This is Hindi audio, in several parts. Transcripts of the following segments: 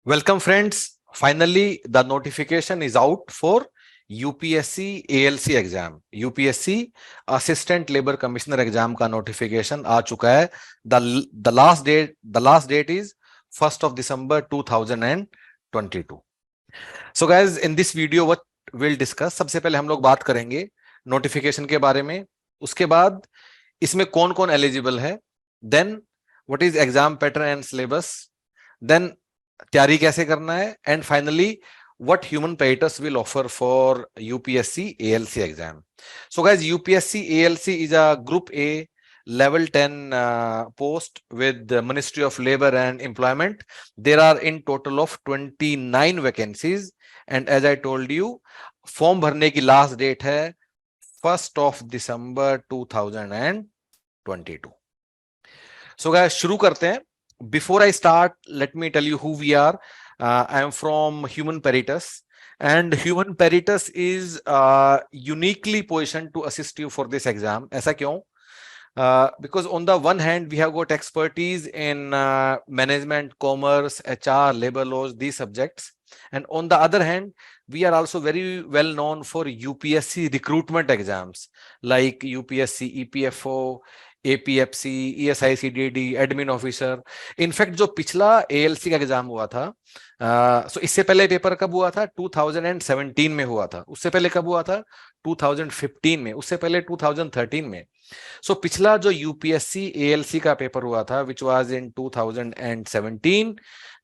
Welcome friends. Finally, the notification is out for UPSC ALC exam. UPSC assistant labour commissioner exam का नोटिफिकेशन आ चुका है. The last date is 1st of December 2022. So guys, in this video what we'll discuss, सबसे पहले हम लोग बात करेंगे नोटिफिकेशन के बारे में. उसके बाद इसमें कौन कौन एलिजिबल है, then what is exam pattern and syllabus, then तैयारी कैसे करना है, and finally what human parators will offer for UPSC ALC exam. So guys, UPSC ALC is a group A level 10 post with the Ministry of Labor and Employment. There are in total of 29 vacancies, and as I told you, form भरने की लास्ट डेट है 1st of December 2022. So guys, शुरू करते हैं. Before I start, let me tell you who we are. I am from Human Peritus, and Human Peritus is uniquely positioned to assist you for this exam. ऐसा क्यों? Because on the one hand, we have got expertise in management, commerce, HR, labor laws, these subjects. And on the other hand, we are also very well known for UPSC recruitment exams like UPSC, EPFO, APFC, ESICDD, admin officer. In fact जो पिछला ALC का एग्जाम हुआ था, सो इससे पहले पेपर कब हुआ था? 2017 में हुआ था. उससे पहले कब हुआ था? 2015 में. उससे पहले 2013 में. सो पिछला जो UPSC ALC का पेपर हुआ था विच वाज इन 2017,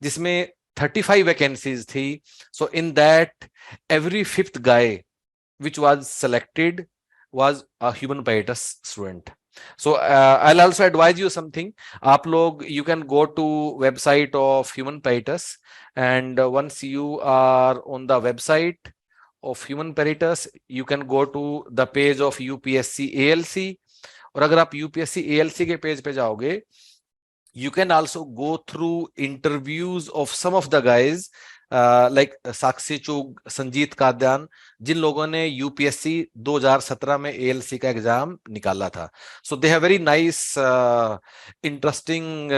जिसमें 35 वैकेंसीज थी. So in that every fifth guy which was selected was a human peritus student. So I'll also advise you something. आप लोग, you can go to website of Human Peritus, and once you are on the website of Human Peritus, you can go to the page of UPSC ALC. और अगर आप UPSC ALC के पेज पे जाओगे, you can also go through interviews of some of the guys like साक्षी चुग, संजीत काद्यान, जिन लोगों ने UPSC 2017 में ALC का एग्जाम निकाला था. So they have very nice interesting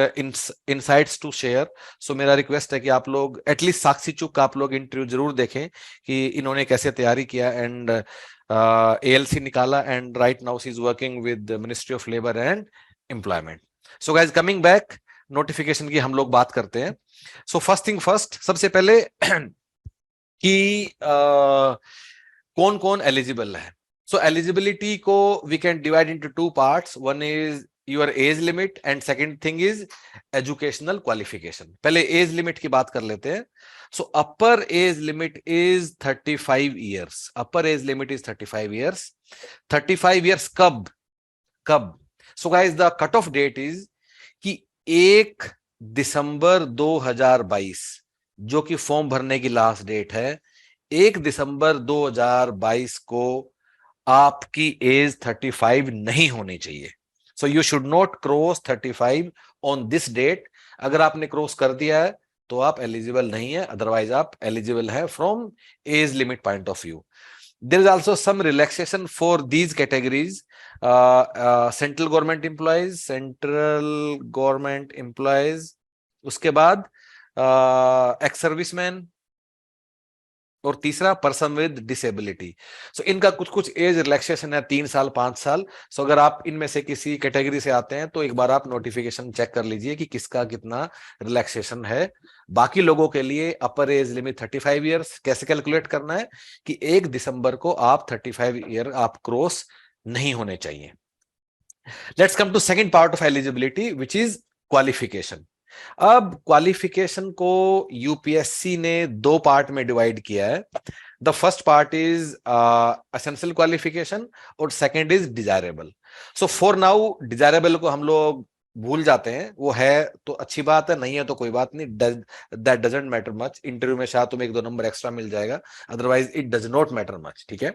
insights to share. So मेरा रिक्वेस्ट है कि आप लोग एटलीस्ट साक्षी चुग का आप लोग इंटरव्यू जरूर देखें कि इन्होंने कैसे तैयारी किया एंड ALC निकाला, and right now she is working with ministry of labour and employment. So guys, coming back, notification की हम लोग बात करते हैं. सो फर्स्ट थिंग फर्स्ट, सबसे पहले कि कौन कौन एलिजिबल है. सो एलिजिबिलिटी को we can divide into two parts. One is your age limit and second thing is educational qualification. पहले एज लिमिट की बात कर लेते हैं. So upper age limit is 35 years. Upper age limit is 35 years. 35 years कब कब? So guys, the cut off date is कि 1 दिसंबर 2022, जो कि फॉर्म भरने की लास्ट डेट है, 1 दिसंबर 2022 को आपकी एज 35 नहीं होनी चाहिए. So you should not cross 35 on this date. अगर आपने क्रॉस कर दिया है तो आप एलिजिबल नहीं है, अदरवाइज आप एलिजिबल है from age limit point of view. There is also some relaxation for these categories. Central government employees, उसके बाद एक्स सर्विसमैन, और तीसरा पर्सन विद डिसेबिलिटी. सो इनका कुछ कुछ एज रिलैक्सेशन है, 3 साल 5 साल. सो अगर आप इनमें से किसी कैटेगरी से आते हैं तो एक बार आप नोटिफिकेशन चेक कर लीजिए कि किसका कितना रिलैक्सेशन है. बाकी लोगों के लिए अपर एज लिमिट 35 ईयर्स. कैसे कैलकुलेट करना है कि 1 दिसंबर को आप 35 ईयर आप क्रॉस नहीं होने चाहिए. Let's come to second part of eligibility which is qualification. अब क्वालिफिकेशन को यूपीएससी ने 2 पार्ट में डिवाइड किया है. The first part is essential qualification और second is desirable. So for now desirable को हम लोग भूल जाते हैं. वो है तो अच्छी बात है, नहीं है तो कोई बात नहीं. That doesn't matter much. Interview में शायद तुम्हें 1-2 नंबर एक्स्ट्रा मिल जाएगा, otherwise it does not matter much. ठीक है.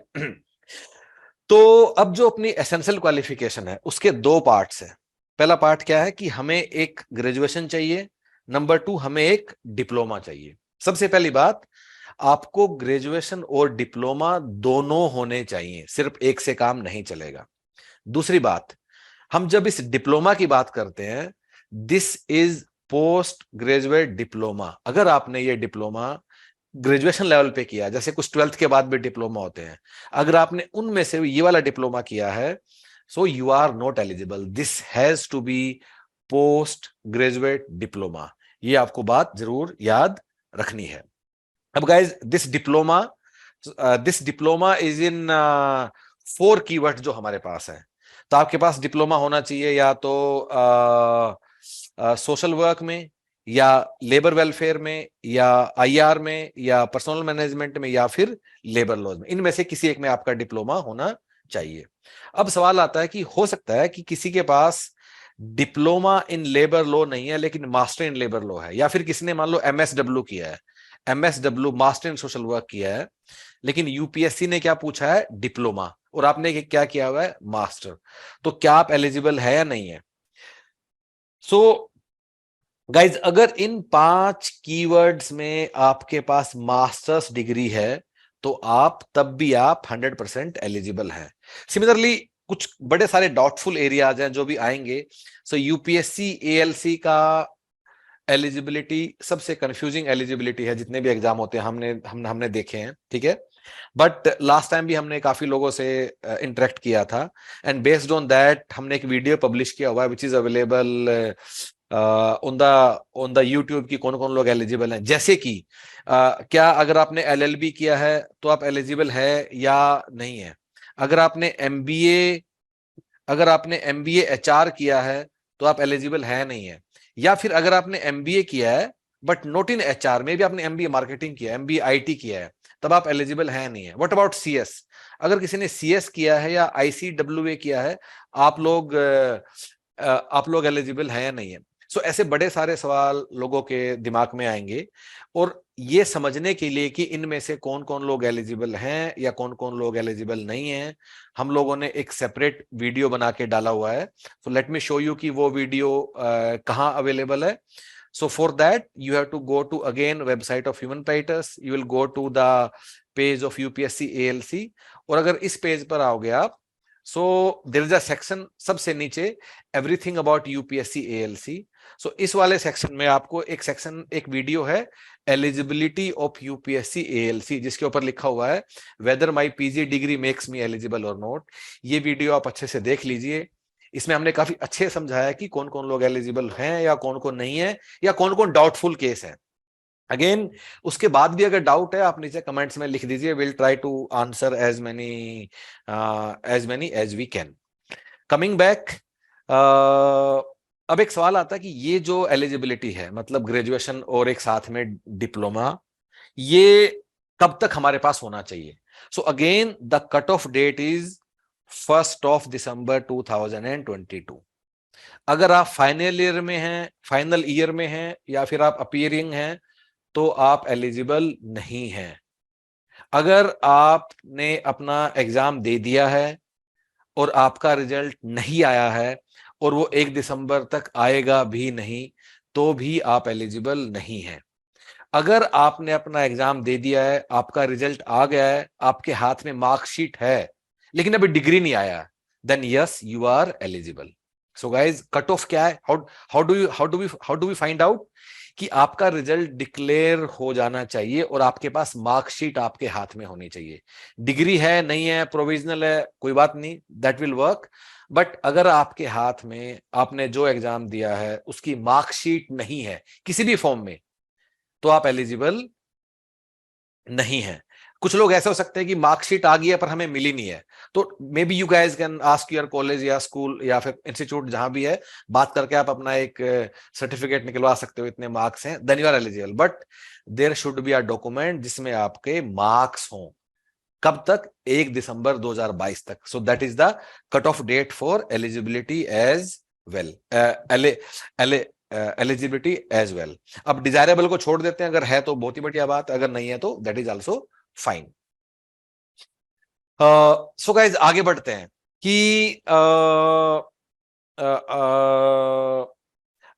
तो अब जो अपनी एसेंशियल क्वालिफिकेशन है उसके 2 पार्ट्स हैं. पहला पार्ट क्या है कि हमें एक ग्रेजुएशन चाहिए, नंबर 2 हमें एक डिप्लोमा चाहिए. सबसे पहली बात, आपको ग्रेजुएशन और डिप्लोमा दोनों होने चाहिए, सिर्फ एक से काम नहीं चलेगा. दूसरी बात, हम जब इस डिप्लोमा की बात करते हैं, this is post graduate diploma. अगर आपने ये डिप्लोमा ग्रेजुएशन लेवल पे किया, जैसे कुछ 12th के बाद भी डिप्लोमा होते हैं, अगर आपने उनमें से ये वाला डिप्लोमा किया है, so you are not eligible, this has to be post graduate diploma. ये आपको बात जरूर याद रखनी है। अब guys this diploma is in 4 keyword जो हमारे पास है। तो आपके पास डिप्लोमा होना चाहिए या तो सोशल वर्क में, या लेबर वेलफेयर में, या आईआर में, या पर्सनल मैनेजमेंट में, या फिर लेबर लॉज में। इनमें से किसी एक में आपका डिप्लोमा होना चाहिए। अब सवाल आता है कि हो सकता है कि किसी के पास डिप्लोमा इन लेबर लॉ नहीं है लेकिन मास्टर इन लेबर लॉ है, या फिर किसी ने मान लो एमएसडब्ल्यू किया है, MSW master in social work किया है, लेकिन यूपीएससी ने क्या पूछा है, डिप्लोमा, और आपने क्या किया हुआ है, मास्टर। तो क्या आप एलिजिबल है या नहीं है? सो गाइज, अगर इन 5 कीवर्ड्स में आपके पास मास्टर्स डिग्री है तो आप तब भी आप 100% एलिजिबल है। सिमिलरली कुछ बड़े सारे डाउटफुल एरियाज हैं जो भी आएंगे। सो यूपीएससी एएलसी का एलिजिबिलिटी सबसे कंफ्यूजिंग एलिजिबिलिटी है, जितने भी एग्जाम होते हैं हमने देखे हैं, ठीक है। बट लास्ट टाइम भी हमने काफी लोगों से इंटरेक्ट किया था, एंड बेस्ड ऑन दैट हमने एक वीडियो पब्लिश किया हुआ है which is available on the YouTube की कौन कौन लोग एलिजिबल हैं। जैसे कि क्या अगर आपने एलएलबी किया है तो आप एलिजिबल है या नहीं है? अगर आपने एमबीए एचआर किया है तो आप एलिजिबल है नहीं है? या फिर अगर आपने एमबीए किया है बट नॉट इन एचआर, में भी आपने एमबीए मार्केटिंग किया है, एमबीए आईटी किया है, तब आप एलिजिबल है नहीं है? What about CS? अगर किसी ने सीएस किया है या आईसीडब्ल्यूए किया है, आप लोग एलिजिबल है या नहीं है? सो ऐसे बड़े सारे सवाल लोगों के दिमाग में आएंगे, और ये समझने के लिए कि इनमें से कौन कौन लोग एलिजिबल हैं या कौन कौन लोग एलिजिबल नहीं हैं, हम लोगों ने एक सेपरेट वीडियो बना के डाला हुआ है। So let me show you कि वो वीडियो कहाँ अवेलेबल है। So for that you have to go to again website of Human Paraters, you will go to the page of UPSC ALC, और अगर इस पेज पर आओगे आप, so there is a section सबसे नीचे everything about UPSC ALC। so इस वाले सेक्शन में आपको एक वीडियो है एलिजिबिलिटी ऑफ यूपीएससी एएलसी, जिसके ऊपर लिखा हुआ है whether my PG degree makes me eligible और नॉट। ये वीडियो आप अच्छे से देख लीजिए, इसमें हमने काफी अच्छे समझाया कि कौन कौन लोग एलिजिबल हैं या कौन कौन नहीं है, या कौन कौन डाउटफुल केस है। अगेन उसके बाद भी अगर डाउट है आप नीचे कमेंट्स में लिख दीजिए, will try to answer as many as we can. Coming back, अब एक सवाल आता है कि ये जो एलिजिबिलिटी है, मतलब ग्रेजुएशन और एक साथ में डिप्लोमा, ये कब तक हमारे पास होना चाहिए? So again the cut off date is 1 दिसंबर 2022। अगर आप फाइनल ईयर में हैं या फिर आप अपीयरिंग हैं तो आप एलिजिबल नहीं हैं। अगर आपने अपना एग्जाम दे दिया है और आपका रिजल्ट नहीं आया है और वो 1 दिसंबर तक आएगा भी नहीं, तो भी आप एलिजिबल नहीं हैं। अगर आपने अपना एग्जाम दे दिया है, आपका रिजल्ट आ गया है, आपके हाथ में मार्कशीट है, लेकिन अभी डिग्री नहीं आया, then yes you are eligible. So guys, cut off क्या है? How do we find out कि आपका रिजल्ट डिक्लेयर हो जाना चाहिए और आपके पास मार्कशीट आपके हाथ में होनी चाहिए। डिग्री है, नहीं है, प्रोविजनल है, कोई बात नहीं, दैट विल वर्क। बट अगर आपके हाथ में आपने जो एग्जाम दिया है उसकी मार्कशीट नहीं है किसी भी फॉर्म में, तो आप एलिजिबल नहीं है। कुछ लोग ऐसे हो सकते हैं कि मार्कशीट आ गई है पर हमें मिली नहीं है, तो may be you guys can ask your college या स्कूल या फिर इंस्टीट्यूट जहां भी है, बात करके आप अपना एक सर्टिफिकेट निकलवा सकते हो, इतने मार्क्स हैं, then you are eligible. But there should be a document जिसमें आपके मार्क्स हों। कब तक? 1 दिसंबर 2022 तक। So that is the cut off date for eligibility as well, eligibility as well. अब डिजायरेबल को छोड़ देते हैं, अगर है तो बहुत ही बढ़िया बात, अगर नहीं है तो that is also fine. So guys, आगे बढ़ते हैं कि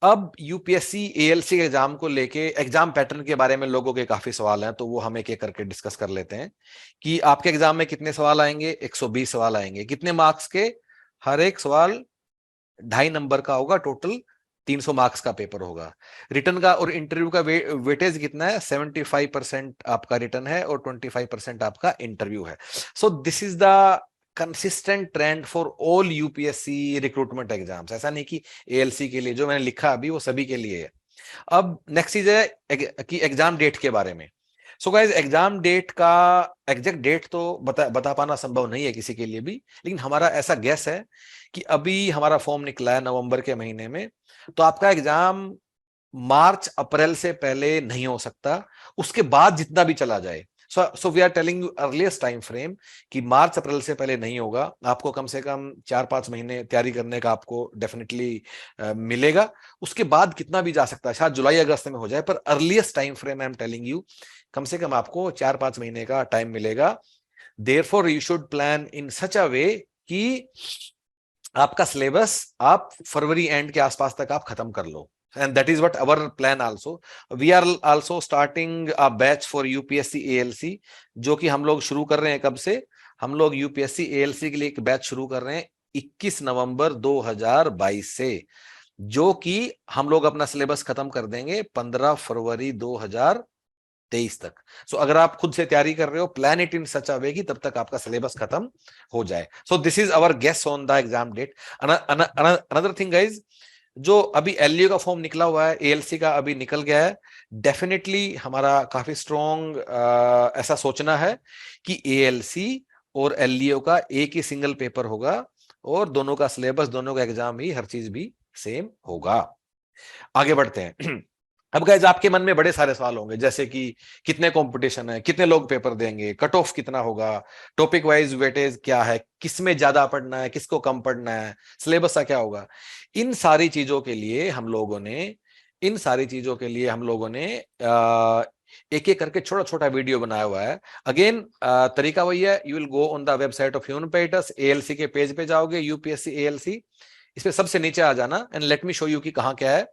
अब यूपीएससी एएलसी के एग्जाम को लेके एग्जाम पैटर्न के बारे में लोगों के काफी सवाल हैं, तो वो हम एक एक करके डिस्कस कर लेते हैं कि आपके एग्जाम में कितने सवाल आएंगे। 120 सवाल आएंगे। कितने मार्क्स के? हर एक सवाल 2.5 नंबर का होगा टोटल, 300 मार्क्स का पेपर होगा। रिटर्न का और इंटरव्यू का वेटेज कितना है? 75% आपका रिटर्न है और 25% आपका इंटरव्यू है। सो this is the consistent trend for all UPSC recruitment exams. ऐसा नहीं कि एएलसी के लिए, जो मैंने लिखा अभी वो सभी के लिए है। अब नेक्स्ट चीज है कि एग्जाम डेट के बारे में। सो गाइज, एग्जाम डेट का एग्जैक्ट डेट तो बता पाना संभव नहीं है किसी के लिए भी, लेकिन हमारा ऐसा गेस है कि अभी हमारा फॉर्म निकला है नवंबर के महीने में, तो आपका एग्जाम मार्च अप्रैल से पहले नहीं हो सकता, उसके बाद जितना भी चला जाए। So we are telling you earliest time frame कि मार्च अप्रैल से पहले नहीं होगा। आपको कम से कम 4-5 महीने तैयारी करने का आपको डेफिनेटली मिलेगा। उसके बाद कितना भी जा सकता है, शायद जुलाई अगस्त में हो जाए, पर earliest time frame I am telling you, कम से कम आपको 4-5 महीने का टाइम मिलेगा। Therefore you should plan in such a way कि आपका सिलेबस आप फरवरी एंड के आसपास तक आप खत्म कर लो। And that is what our plan also. We are also starting a batch for UPSC ALC, जो कि हम लोग शुरू कर रहे हैं। कब से? हम लोग UPSC ALC के लिए एक बैच शुरू कर रहे हैं 21 नवंबर 2022 से, जो कि हम लोग अपना सिलेबस खत्म कर देंगे 15 फरवरी 2023 तक। सो अगर आप खुद से तैयारी कर रहे हो, plan it in such a way कि तब तक आपका सिलेबस खत्म हो जाए। So this is our guess on the exam date. Another thing guys, जो अभी एलयू का फॉर्म निकला हुआ है, एएलसी का अभी निकल गया है, डेफिनेटली हमारा काफी स्ट्रॉन्ग ऐसा सोचना है कि एएलसी और एलयू का एक ही सिंगल पेपर होगा और दोनों का सिलेबस, दोनों का एग्जाम ही, हर चीज भी सेम होगा। आगे बढ़ते हैं। अब गाइस, आपके मन में बड़े सारे सवाल होंगे, जैसे कि कितने कंपटीशन है, कितने लोग पेपर देंगे, कट ऑफ कितना होगा, टॉपिक वाइज वेटेज क्या है, किसमें ज्यादा पढ़ना है, किसको कम पढ़ना है, सिलेबस का क्या होगा। इन सारी चीजों के लिए हम लोगों ने एक एक करके छोटा छोटा वीडियो बनाया हुआ है। अगेन तरीका वही है, you will go on the website of human paradise, ALC के पेज पे जाओगे, यूपीएससी एएलसी, इस पे सबसे नीचे आ जाना and let me show you कि कहां क्या है।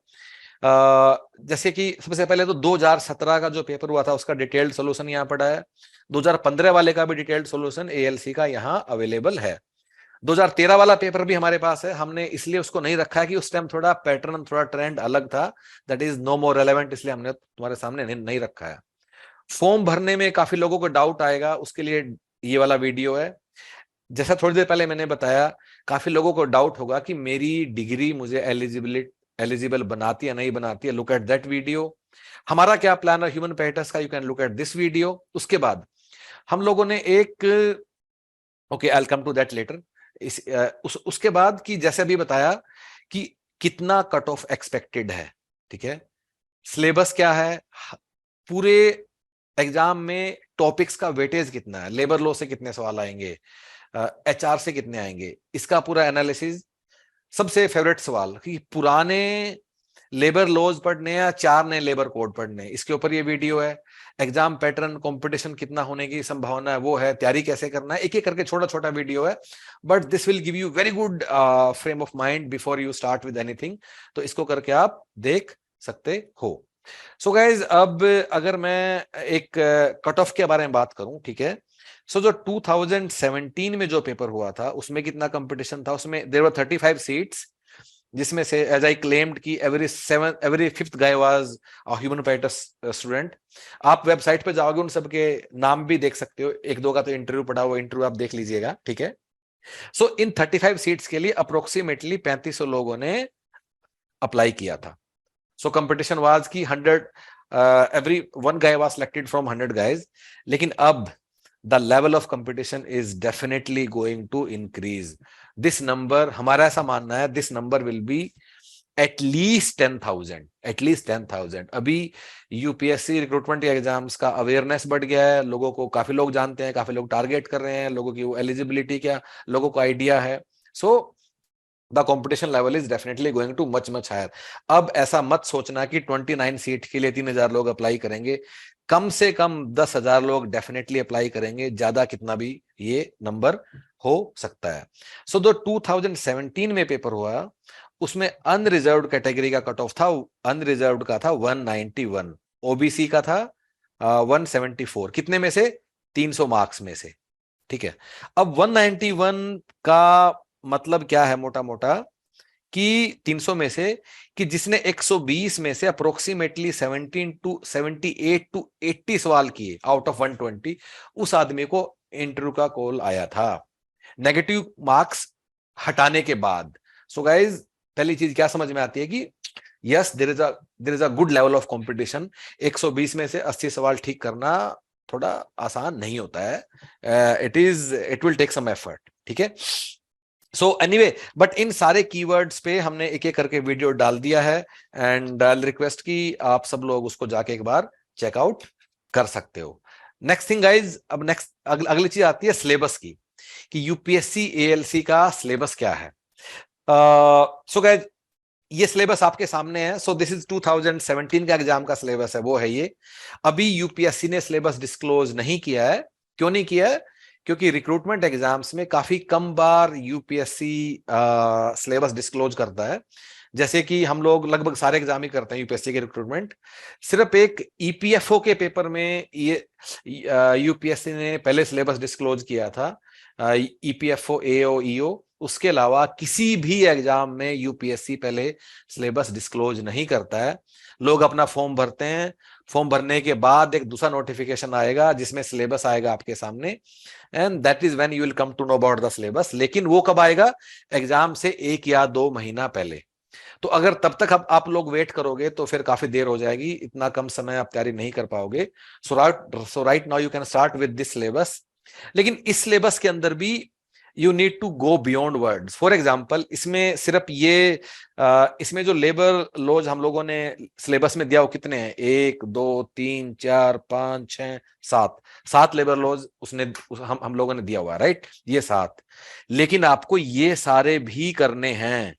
जैसे कि सबसे पहले तो 2017 का जो पेपर हुआ था उसका डिटेल्ड सॉल्यूशन यहाँ पड़ा है। 2015 वाले का भी डिटेल्ड सॉल्यूशन एएलसी का यहाँ अवेलेबल है। 2013 वाला पेपर भी हमारे पास है, हमने इसलिए उसको नहीं रखा है कि उस टाइम थोड़ा पैटर्न, थोड़ा ट्रेंड अलग था, that is no more relevant, इसलिए हमने तुम्हारे सामने नहीं रखा है। फॉर्म भरने में काफी लोगों को डाउट आएगा, उसके लिए ये वाला वीडियो है। जैसा थोड़ी देर पहले मैंने बताया, काफी लोगों को डाउट होगा कि मेरी डिग्री मुझे एलिजिबल बनाती है नहीं बनाती है, लुक एट दैट वीडियो। हमारा क्या प्लान है ह्यूमन पैराडाइस का, you can look at this video. उसके बाद हम लोगों ने एक, okay I will come to that later. उसके बाद कि जैसे अभी बताया कि कितना कट ऑफ एक्सपेक्टेड है, ठीक है, सिलेबस क्या है, पूरे एग्जाम में टॉपिक्स का वेटेज कितना है, लेबर लॉ से कितने सवाल आएंगे, एचआर से कितने आएंगे, इसका पूरा एनालिसिस। सबसे फेवरेट सवाल कि पुराने लेबर लॉज पढ़ने या 4 नए लेबर कोड पढ़ने, इसके ऊपर ये वीडियो है। एग्जाम पैटर्न, कंपटीशन कितना होने की संभावना है वो है, तैयारी कैसे करना है, एक एक करके छोटा छोटा वीडियो है, but this will give you very good frame of mind before you start with anything. तो इसको करके आप देख सकते हो। सो गाइज, अब अगर मैं एक कट ऑफ के बारे में बात करूं, ठीक है, सो जो 2017 में जो पेपर हुआ था उसमें कितना कंपटीशन था, उसमें देयर वर 35 सीट्स, जिसमें से एज आई क्लेम्ड की every fifth guy was a human paradise student. आप वेबसाइट पे जाओगे, उन सबके नाम भी देख सकते हो, एक दो का तो इंटरव्यू पड़ा हुआ, इंटरव्यू आप देख लीजिएगा, ठीक है। सो इन 35 सीट्स के लिए अप्रोक्सीमेटली 3500 लोगों ने अप्लाई किया था। सो कंपटीशन वाज की 100, every one guy was selected from 100 guys. लेकिन अब the level of competition is definitely going to increase. This number, हमारा ऐसा मानना है, this number will be at least 10,000, at least 10,000। अभी यूपीएससी रिक्रूटमेंट एग्जाम्स का अवेयरनेस बढ़ गया है, लोगों को, काफी लोग जानते हैं, काफी लोग टारगेट कर रहे हैं, लोगों की वो एलिजिबिलिटी क्या, लोगों को आइडिया है। So the competition level is definitely going to much much higher. अब ऐसा मत सोचना कि 29 सीट के लिए 3,000 लोग अप्लाई करेंगे, कम से कम 10,000 लोग डेफिनेटली अप्लाई करेंगे, ज्यादा कितना भी ये नंबर हो सकता है। सो जो 2017 में पेपर हुआ उसमें अनरिजर्व्ड कैटेगरी का कट ऑफ था, अनरिजर्व्ड का था 191, ओबीसी का था 174, कितने में से? 300 मार्क्स में से, ठीक है। अब 191 का मतलब क्या है, मोटा मोटा कि कि 300 में से कि जिसने 120 में से अप्रोक्सीमेटली 17 टू 78 टू 80 सवाल किए आउट ऑफ 120, उस आदमी को इंटरव्यू का कॉल आया था नेगेटिव मार्क्स हटाने के बाद। सो गाइज, पहली चीज क्या समझ में आती है कि yes, there is a good level of competition. 120 में से 80 सवाल ठीक करना थोड़ा आसान नहीं होता है, it will take some effort, ठीक है। सो एनीवे, बट इन सारे कीवर्ड्स पे हमने एक एक करके वीडियो डाल दिया है, एंड आई रिक्वेस्ट कि आप सब लोग उसको जाके एक बार चेकआउट कर सकते हो। नेक्स्ट थिंग गाइज, अब नेक्स्ट अगली चीज आती है सिलेबस की, कि यूपीएससी एएलसी का सिलेबस क्या है। सो गाइज, ये सिलेबस आपके सामने है। सो दिस इज 2017 का एग्जाम का सिलेबस है, वो है ये। अभी यूपीएससी ने सिलेबस डिस्क्लोज नहीं किया है। क्यों नहीं किया है? क्योंकि रिक्रूटमेंट एग्जाम्स में काफी कम बार यूपीएससी सिलेबस डिस्क्लोज करता है। जैसे कि हम लोग लगभग सारे एग्जाम ही करते हैं यूपीएससी के रिक्रूटमेंट। सिर्फ एक ईपीएफओ के पेपर में ये यूपीएससी ने पहले सिलेबस डिस्क्लोज किया था, ईपीएफओ एओ ईओ। उसके अलावा किसी भी एग्जाम में यूपीएससी पहले सिलेबस डिस्क्लोज नहीं करता है। लोग अपना फॉर्म भरते हैं, फॉर्म भरने के बाद एक दूसरा नोटिफिकेशन आएगा जिसमें सिलेबस आएगा आपके सामने, and that is when you will come to know about the syllabus. लेकिन वो कब आएगा? एग्जाम से 1 या 2 महीना पहले। तो अगर तब तक आप लोग वेट करोगे तो फिर काफी देर हो जाएगी, इतना कम समय आप तैयारी नहीं कर पाओगे। So right now you can start with this syllabus. लेकिन इस सिलेबस के अंदर भी you need to go beyond words. For example, इसमें सिर्फ ये इसमें जो लेबर लॉज हम लोगों ने सिलेबस में दिया वो कितने हैं? 1 2 3 4 5 6 7 लेबर लॉज हम लोगों ने दिया हुआ है, राइट? ये 7। लेकिन आपको ये सारे भी करने हैं।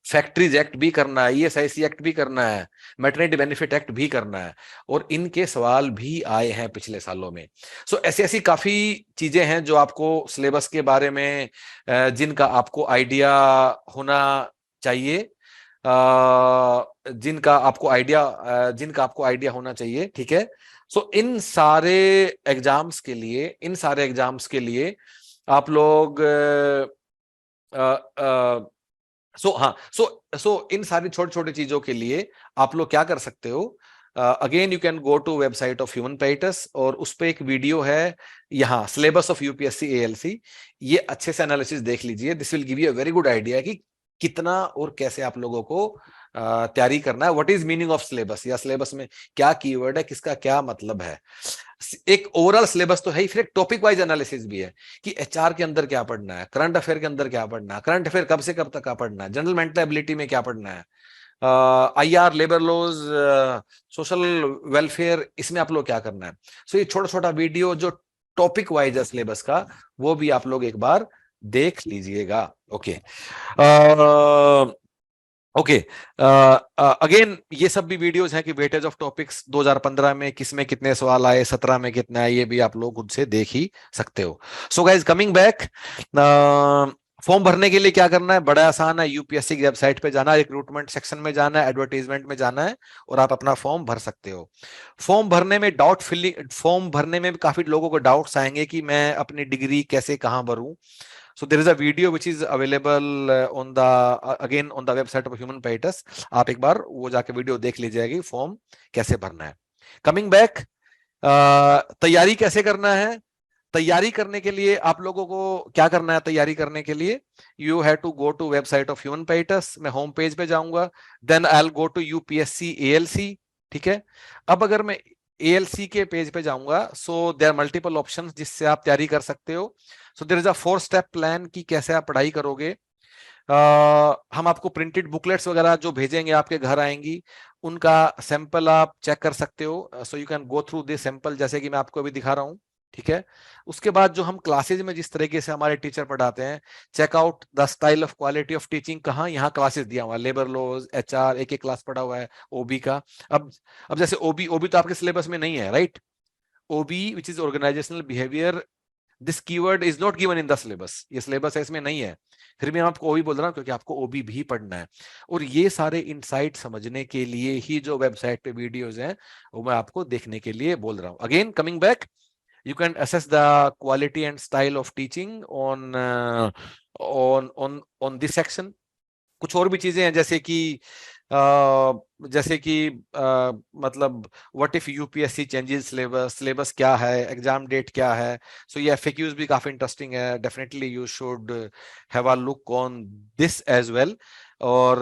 फैक्ट्रीज एक्ट भी करना है, ईएसआईसी एक्ट भी करना है, मैटरनिटी बेनिफिट एक्ट भी करना है, और इनके सवाल भी आए हैं पिछले सालों में। सो ऐसी ऐसी काफी चीजें हैं जो आपको सिलेबस के बारे में जिनका आपको आइडिया होना चाहिए, जिनका आपको आइडिया होना चाहिए, ठीक है। सो इन सारे एग्जाम्स के लिए आप लोग इन सारी छोटी छोटी चीजों के लिए आप लोग क्या कर सकते हो? Again you can go to website of human peritus, और उस पे एक वीडियो है यहाँ, सिलेबस ऑफ यूपीएससी एएलसी। ये अच्छे से एनालिसिस देख लीजिए। This will give you a very good idea कि कितना और कैसे आप लोगों को तैयारी करना है। What is meaning of syllabus, या सिलेबस में क्या कीवर्ड है, किसका क्या मतलब है। एक ओवरऑल सिलेबस तो है ही, फिर एक टॉपिक वाइज एनालिसिस भी है कि एचआर के अंदर क्या पढ़ना है, करंट अफेयर के अंदर क्या पढ़ना है, करंट अफेयर कब से कब तक क्या पढ़ना है, जनरल मेंटल एबिलिटी में क्या पढ़ना है, IR, labour laws, social welfare, इसमें आप लोग क्या करना है। सो ये छोटा छोटा वीडियो जो टॉपिक वाइज है सिलेबस का, वो भी आप लोग एक बार देख लीजिएगा। ओके, ओके, अगेन ये सब भी वीडियोस हैं कि वेटेज ऑफ टॉपिक्स 2015 में किसमें कितने सवाल आए, 17 में कितना है, ये भी आप लोग खुद से देख ही सकते हो। So guys, coming back, form भरने के लिए क्या करना है? बड़ा आसान है। यूपीएससी की वेबसाइट पे जाना है, रिक्रूटमेंट सेक्शन में जाना है, एडवर्टीजमेंट में जाना है, और आप अपना फॉर्म भर सकते हो। फॉर्म भरने में भी काफी लोगों को डाउट्स आएंगे कि मैं अपनी डिग्री कैसे, कहां भरूं। So there is a video which is available on the website of Human Paytas. आप एक बार वो जाके वीडियो देख लीजिएगा, फॉर्म कैसे भरना है। कमिंग बैक, तैयारी कैसे करना है? तैयारी करने के लिए आप लोगों को क्या करना है? तैयारी करने के लिए you have to go to website of human peritus. मैं होम पेज पे जाऊंगा, then I will go to UPSC ALC, ठीक है। अब अगर मैं एएलसी के पेज पे जाऊंगा, so there are multiple options जिससे आप तैयारी कर सकते हो। So there is a 4 step plan कि कैसे आप पढ़ाई करोगे। हम आपको प्रिंटेड बुकलेट्स वगैरह जो भेजेंगे आपके घर आएंगी, उनका सैंपल आप चेक कर सकते हो। So you can go through this sample, जैसे कि मैं आपको अभी दिखा रहा हूँ, ठीक है। उसके बाद जो हम क्लासेज में जिस तरीके से हमारे टीचर पढ़ाते हैं, checkout the style of quality of teaching, कहाँ यहाँ क्लासेस दिया हुआ है, लेबर लॉज, एचआर, एक एक क्लास पढ़ा हुआ है, ओबी का। अब जैसे ओबी तो आपके सिलेबस में नहीं है, right? OB which is organisational behaviour, this keyword is not given in the syllabus. ये सिलेबस है, इसमें नहीं है, फिर भी मैं आपको ओबी बोल रहा हूँ क्योंकि आपको ओबी भी पढ़ना है। और ये सारे इनसाइट समझने के लिए ही जो वेबसाइट पे वीडियोस हैं, वो मैं आपको देखने के लिए बोल रहा हूँ। Again coming back, you can assess the quality and style of teaching on this section. कुछ और भी चीजें हैं जैसे कि मतलब what if UPSC changes syllabus, syllabus क्या है, एग्जाम डेट क्या है। सो ये एफएक्यूज भी काफी इंटरेस्टिंग है, definitely you should have a look on this as well. और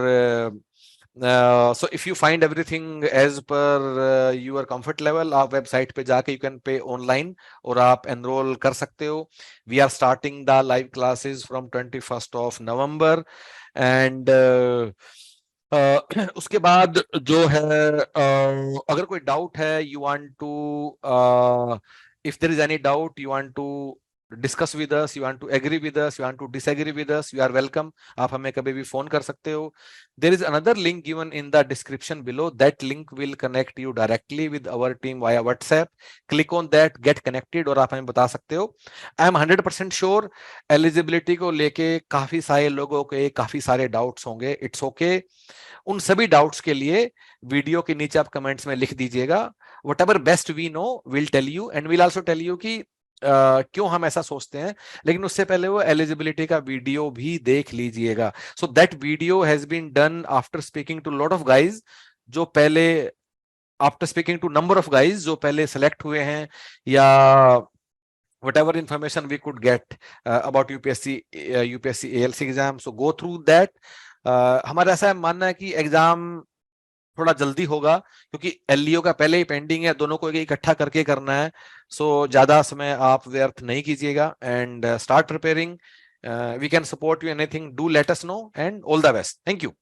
so if you find everything as per your comfort level, आप वेबसाइट पे जाके यू कैन पे ऑनलाइन और आप एनरोल कर सकते हो। We are starting the live classes from 21st of November and उसके बाद जो है अगर कोई डाउट है, you want to if there is any doubt you want to discuss with us, you want to agree with us, you want to disagree with us, you are welcome. आप हमें कभी भी फोन कर सकते हो। There is another link given in the description below, that link will connect you directly with our team via WhatsApp. Click on that, get connected और आप हमें बता सकते हो। आई एम 100% श्योर एलिजिबिलिटी को लेके काफी सारे लोगों के काफी सारे डाउट्स होंगे। इट्स ओके, उन सभी डाउट्स के लिए वीडियो के नीचे आप कमेंट्स में लिख दीजिएगा। Whatever best we know will tell you and will also tell you कि क्यों हम ऐसा सोचते हैं। लेकिन उससे पहले वो एलिजिबिलिटी का वीडियो भी देख लीजिएगा। So that video has been done after speaking to lot of guys, जो पहले after speaking to number of guys जो पहले सेलेक्ट हुए हैं, या whatever information we could get about UPSC ALC exam. So go through that. हमारा ऐसा मानना है कि एग्जाम थोड़ा जल्दी होगा क्योंकि एलईओ का पहले ही पेंडिंग है, दोनों को इकट्ठा करके करना है। सो ज्यादा समय आप व्यर्थ नहीं कीजिएगा and start preparing. We can support you anything, do let us know and all the best. Thank you.